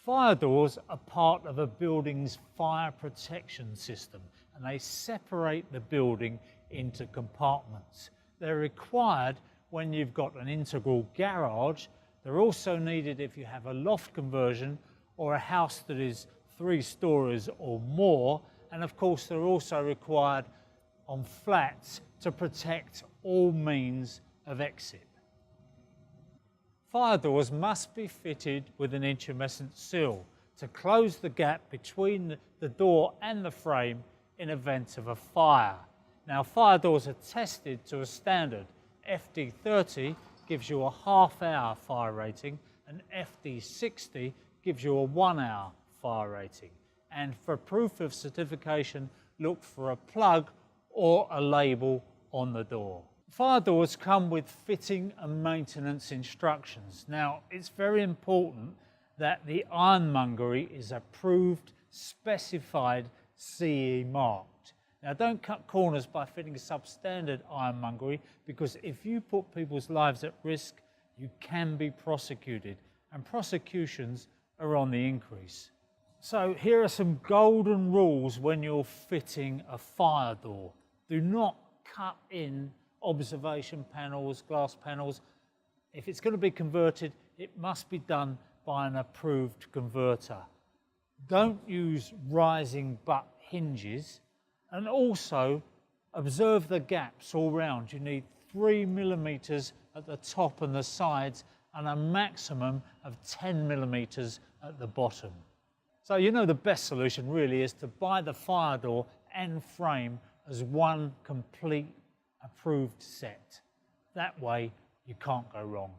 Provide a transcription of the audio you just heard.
Fire doors are part of a building's fire protection system, and they separate the building into compartments. They're required when you've got an integral garage. They're also needed if you have a loft conversion or a house that is 3 stories or more, and of course they're also required on flats to protect all means of exit. Fire doors must be fitted with an intumescent sill to close the gap between the door and the frame in event of a fire. Now, fire doors are tested to a standard. FD30 gives you a half-hour fire rating, and FD60 gives you a 1-hour fire rating. And for proof of certification, look for a plug or a label on the door. Fire doors come with fitting and maintenance instructions. Now, it's very important that the ironmongery is approved, specified, CE marked. Now, don't cut corners by fitting substandard ironmongery, because if you put people's lives at risk, you can be prosecuted, and prosecutions are on the increase. So here are some golden rules when you're fitting a fire door. Do not cut in observation panels, glass panels. If it's going to be converted, it must be done by an approved converter. Don't use rising butt hinges, and also observe the gaps all round. You need 3 millimeters at the top and the sides, and a maximum of 10 millimeters at the bottom. So you know the best solution really is to buy the fire door and frame as one complete approved set. That way you can't go wrong.